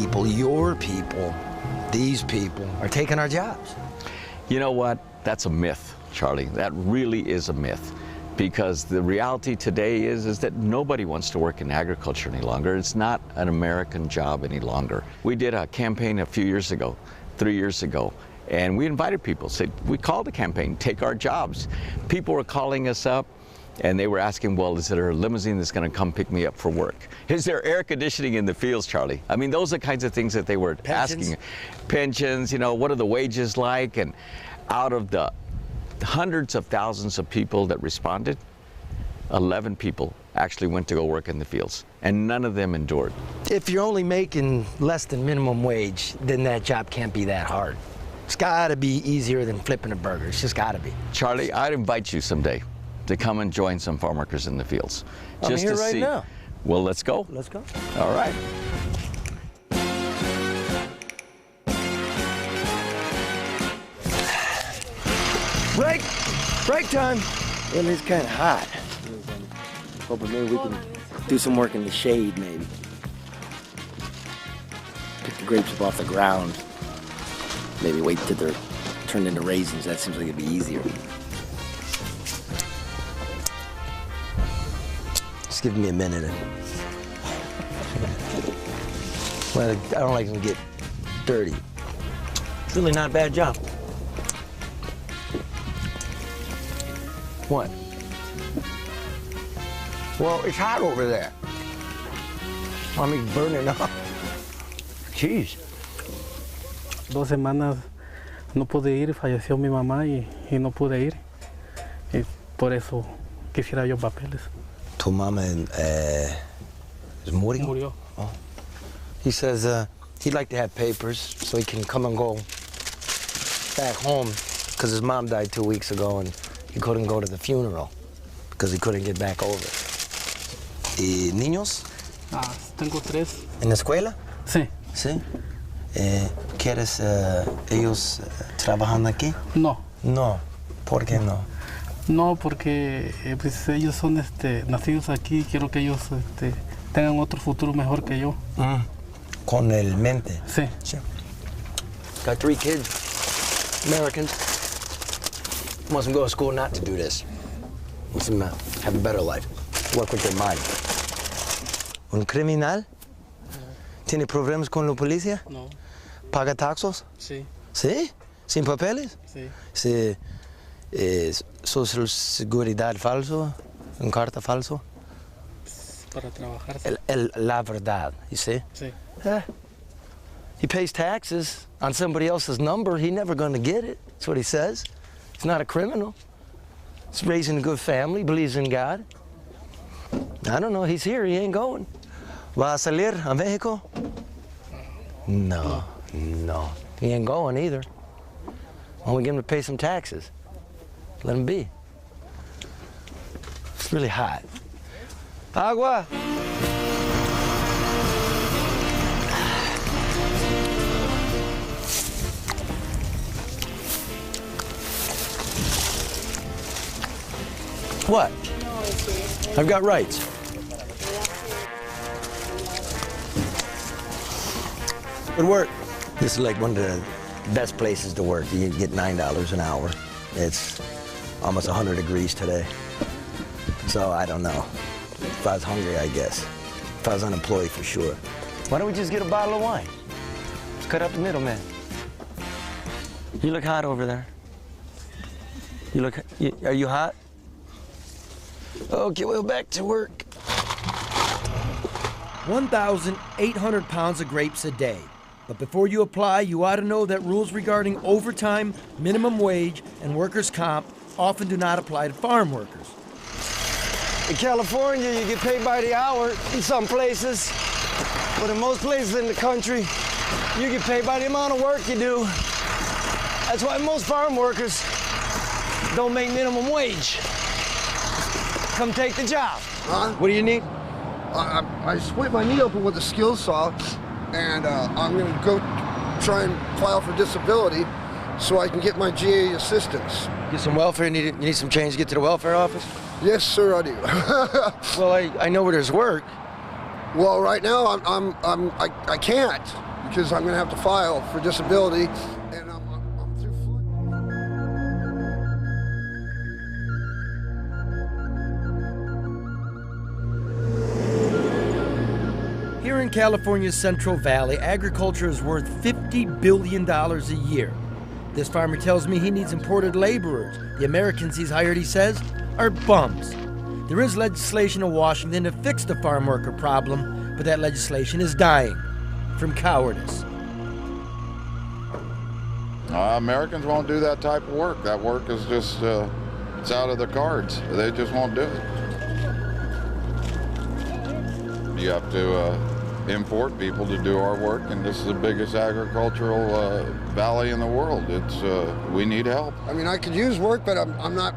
people, your people, these people, are taking our jobs. You know what? That's a myth, Charlie. That really is a myth. Because the reality today is that nobody wants to work in agriculture any longer. It's not an American job any longer. We did a campaign a few years ago, 3 years ago, and we invited people, we called the campaign, Take Our Jobs. People were calling us up, and they were asking, well, is there a limousine that's gonna come pick me up for work? Is there air conditioning in the fields, Charlie? I mean, those are the kinds of things that they were asking. Pensions, you know, what are the wages like? And out of the hundreds of thousands of people that responded, 11 people actually went to go work in the fields, and none of them endured. If you're only making less than minimum wage, then that job can't be that hard. It's gotta be easier than flipping a burger. It's just gotta be. Charlie, I'd invite you someday to come and join some farm workers in the fields. I'm just here to right see. now. Well, let's go. Let's go. All right. Break time. Well, it's kind of hot. Hoping maybe we can do some work in the shade, maybe. Pick the grapes up off the ground. Maybe wait till they're turned into raisins. That seems like it'd be easier. Just give me a minute. Well, I don't like them to get dirty. It's really not a bad job. What? Well, it's hot over there. I mean, burning up. Jeez. 2 semanas no pude ir, falleció mi mamá y no pude ir. Y por eso quisiera yo papeles. Tu mama is murió? Murió. Oh. He says he'd like to have papers so he can come and go back home because his mom died 2 weeks ago and he couldn't go to the funeral because he couldn't get back over. ¿Y niños? Tengo 3. ¿En la escuela? Sí. Sí. ¿Quieres ellos trabajando aquí? No. No. ¿Por qué no? No, porque pues ellos son nacidos aquí. Quiero que ellos tengan otro futuro mejor que yo. Con el mente. Sí. Sure. Got 3 kids, Americans. Wants them to go to school not to do this. Wants them to have a better life. Work with their mind. ¿Un criminal? ¿Tiene problemas con la policía? No. ¿Paga taxos? Sí. ¿Sí? ¿Sin papeles? Sí. ¿Sí? ¿Social seguridad falso? ¿Un carta falso? Para trabajar. La verdad, you see? Sí. He pays taxes on somebody else's number. He's never going to get it. That's what he says. He's not a criminal. He's raising a good family, believes in God. I don't know, he's here, he ain't going. ¿Va a salir a Mexico? No, no. He ain't going either. Why don't we get him to pay some taxes? Let him be. It's really hot. Agua! What? I've got rights. Good work. This is like one of the best places to work. You get $9 an hour. It's almost 100 degrees today. So I don't know. If I was hungry, I guess. If I was unemployed, for sure. Why don't we just get a bottle of wine? Let's cut up the middle, man. You look hot over there. Are you hot? Okay, well, back to work. 1,800 pounds of grapes a day. But before you apply, you ought to know that rules regarding overtime, minimum wage, and workers' comp often do not apply to farm workers. In California, you get paid by the hour in some places, but in most places in the country, you get paid by the amount of work you do. That's why most farm workers don't make minimum wage. Come take the job. What do you need? I split my knee open with a skill saw, and I'm going to go try and file for disability so I can get my GA assistance. Get some welfare? You need some change to get to the welfare office? Yes, sir, I do. Well, I know where there's work. Well, right now I can't. because I'm going to have to file for disability, and I'm through flood. Here in California's Central Valley, agriculture is worth $50 billion a year. This farmer tells me he needs imported laborers. The Americans he's hired, he says, are bums. There is legislation in Washington to fix the farm worker problem, but that legislation is dying from cowardice. Americans won't do that type of work. That work is just, it's out of the cards. They just won't do it. You have to import people to do our work, and this is the biggest agricultural valley in the world. We need help. I mean, I could use work, but I'm not,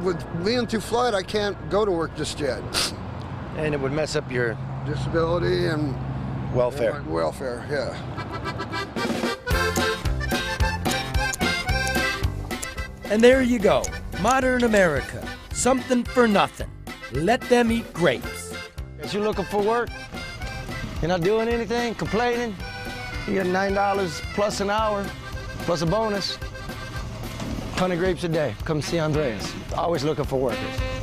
with being through flood, I can't go to work just yet. And it would mess up your Disability and welfare. and my welfare, yeah. And there you go, modern America, something for nothing. Let them eat grapes. If you're looking for work, you're not doing anything, complaining, you get $9 plus an hour, plus a bonus, 100 grapes a day. Come see Andreas. Always looking for workers.